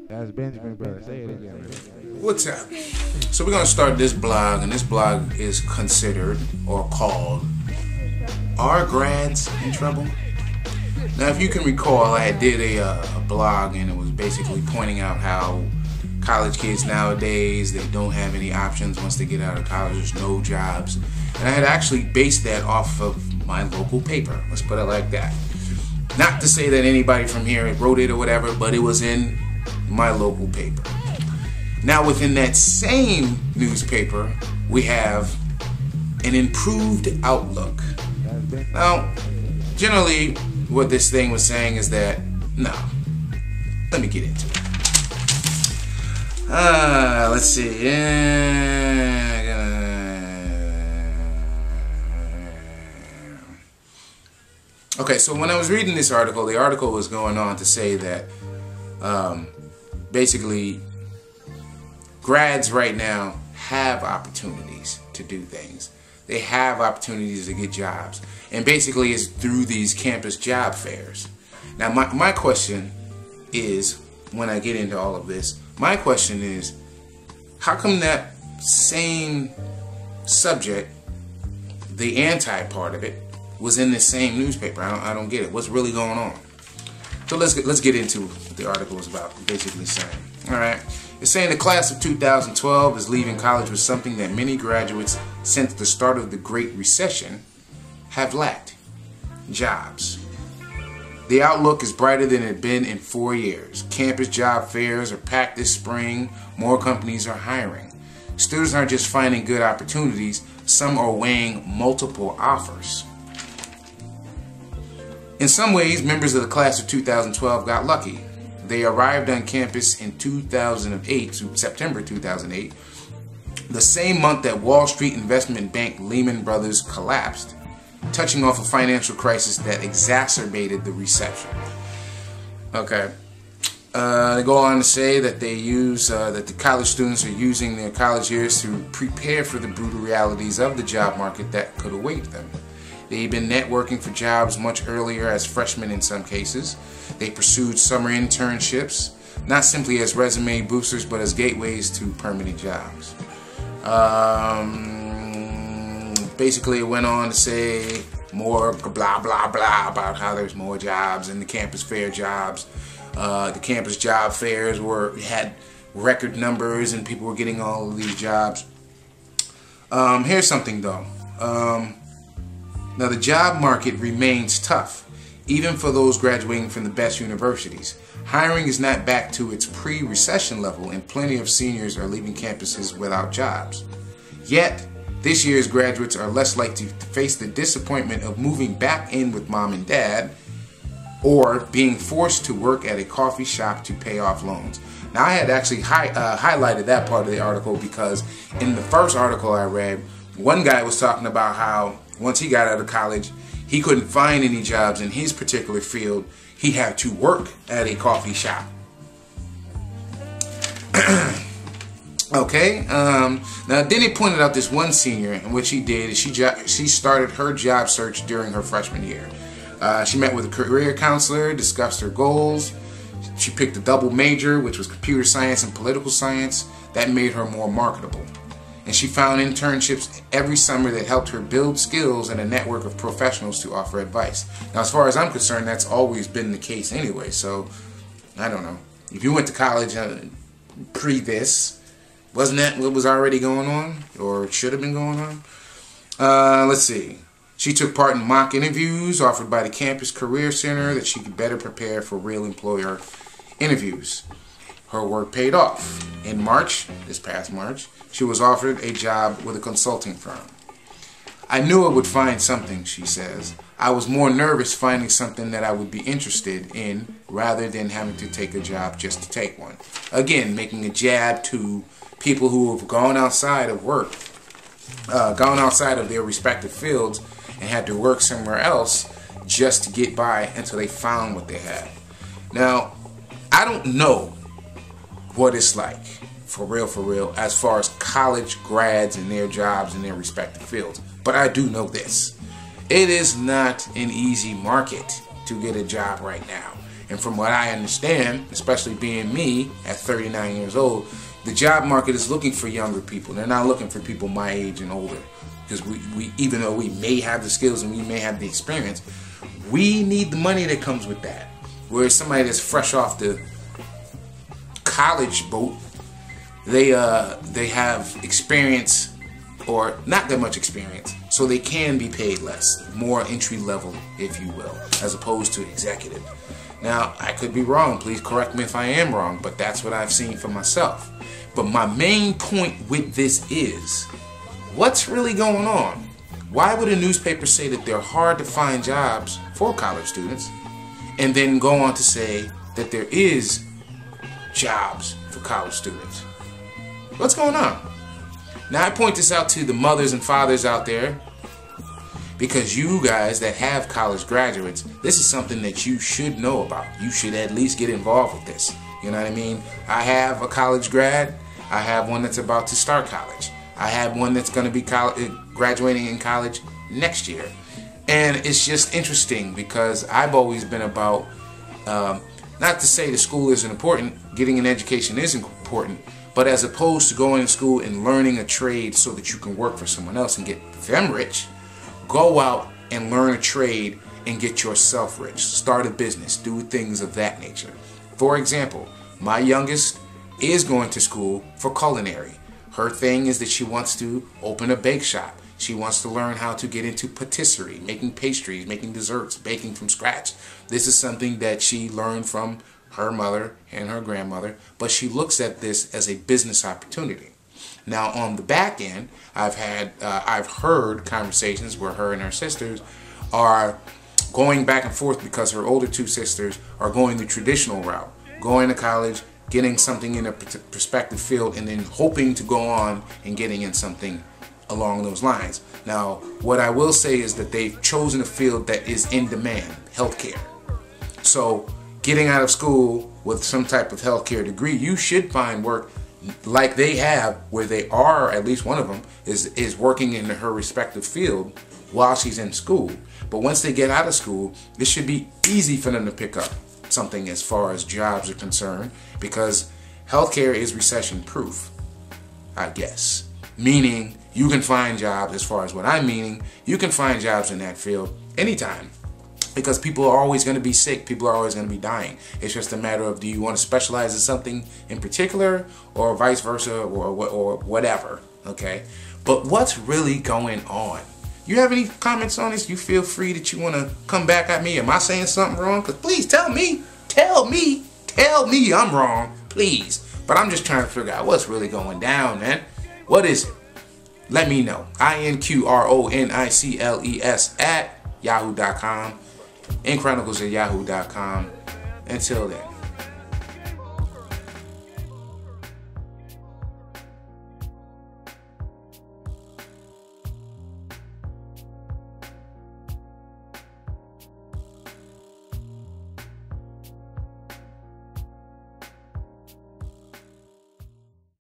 That's Benjamin, brother. Say it again. What's up? So we're going to start this blog, and this blog is considered or called Are Grads in Trouble? Now, if you can recall, I did a blog, and it was basically pointing out how college kids nowadays, they don't have any options once they get out of college. There's no jobs. And I had actually based that off of my local paper. Let's put it like that. Not to say that anybody from here wrote it or whatever, but it was in my local paper. Now, within that same newspaper, we have an improved outlook. Now, generally, what this thing was saying is that, no, let me get into it. Let's see. Okay, so when I was reading this article, the article was going on to say that basically grads right now have opportunities to do things. They have opportunities to get jobs. And basically it's through these campus job fairs. Now my question is, when I get into all of this, my question is, how come that same subject, the anti part of it, was in the same newspaper? I don't get it. What's really going on? So let's get into what the article is about, basically saying. All right. It's saying the class of 2012 is leaving college with something that many graduates since the start of the Great Recession have lacked: jobs. The outlook is brighter than it had been in 4 years. Campus job fairs are packed this spring. More companies are hiring. Students aren't just finding good opportunities, some are weighing multiple offers. In some ways, members of the class of 2012 got lucky. They arrived on campus in 2008, September 2008, the same month that Wall Street investment bank Lehman Brothers collapsed, touching off a financial crisis that exacerbated the recession. Okay. They go on to say that they use that the college students are using their college years to prepare for the brutal realities of the job market that could await them. They've been networking for jobs much earlier as freshmen in some cases. They pursued summer internships, not simply as resume boosters, but as gateways to permanent jobs. Basically, it went on to say more blah, blah, blah about how there's more jobs and the campus fair jobs. The campus job fairs had record numbers and people were getting all of these jobs. Here's something though. Now, the job market remains tough, even for those graduating from the best universities. Hiring is not back to its pre-recession level, and plenty of seniors are leaving campuses without jobs. Yet, this year's graduates are less likely to face the disappointment of moving back in with mom and dad, or being forced to work at a coffee shop to pay off loans. Now, I had actually highlighted that part of the article because in the first article I read, one guy was talking about how once he got out of college, he couldn't find any jobs in his particular field. He had to work at a coffee shop. Okay. Now, then he pointed out this one senior, and what she did is she started her job search during her freshman year. She met with a career counselor, discussed her goals. She picked a double major, which was computer science and political science. That made her more marketable. And she found internships every summer that helped her build skills and a network of professionals to offer advice. Now, as far as I'm concerned, that's always been the case anyway. So, I don't know. If you went to college pre this, wasn't that what was already going on? Or should have been going on? Let's see. She took part in mock interviews offered by the Campus Career Center that she could better prepare for real employer interviews. Her work paid off. In March, this past March, she was offered a job with a consulting firm. I knew I would find something, she says. I was more nervous finding something that I would be interested in rather than having to take a job just to take one. Again, making a jab to people who have gone outside of work, gone outside of their respective fields and had to work somewhere else just to get by until they found what they had. Now, I don't know what it's like, for real, as far as college grads and their jobs in their respective fields. But I do know this. It is not an easy market to get a job right now. And from what I understand, especially being me at 39 years old, the job market is looking for younger people. They're not looking for people my age and older. Because we even though we may have the skills and we may have the experience, we need the money that comes with that. Whereas somebody that's fresh off the college boat, they have experience, or not that much experience, so they can be paid less, more entry level, if you will, as opposed to executive. Now, I could be wrong, please correct me if I am wrong, but that's what I've seen for myself. But my main point with this is, what's really going on? Why would a newspaper say that they're hard to find jobs for college students, and then go on to say that there is jobs for college students? What's going on? Now, I point this out to the mothers and fathers out there, because you guys that have college graduates, this is something that you should know about. You should at least get involved with this. You know what I mean? I have a college grad. I have one that's about to start college. I have one that's going to be graduating in college next year. And it's just interesting because I've always been about, not to say the school isn't important, getting an education is important, but as opposed to going to school and learning a trade so that you can work for someone else and get them rich, go out and learn a trade and get yourself rich. Start a business, do things of that nature. For example, my youngest is going to school for culinary. Her thing is that she wants to open a bake shop. She wants to learn how to get into patisserie, making pastries, making desserts, baking from scratch. This is something that she learned from her mother and her grandmother, but she looks at this as a business opportunity. Now, on the back end, I've heard conversations where her and her sisters are going back and forth because her older two sisters are going the traditional route, going to college, getting something in a prospective field, and then hoping to go on and getting in something along those lines. Now, what I will say is that they've chosen a field that is in demand, healthcare. So, getting out of school with some type of healthcare degree, you should find work like they have, where they are, at least one of them, is working in her respective field while she's in school. But once they get out of school, it should be easy for them to pick up something as far as jobs are concerned, because healthcare is recession proof, I guess. Meaning you can find jobs, as far as what I'm meaning, you can find jobs in that field anytime. Because people are always going to be sick, people are always going to be dying. It's just a matter of, do you want to specialize in something in particular, or vice versa, or whatever, okay? But what's really going on? You have any comments on this? You feel free that you want to come back at me. Am I saying something wrong? Because please tell me I'm wrong, please. But I'm just trying to figure out what's really going down, man. What is it? Let me know. Inqronicles at yahoo.com. Inqronicles at yahoo.com. Until then.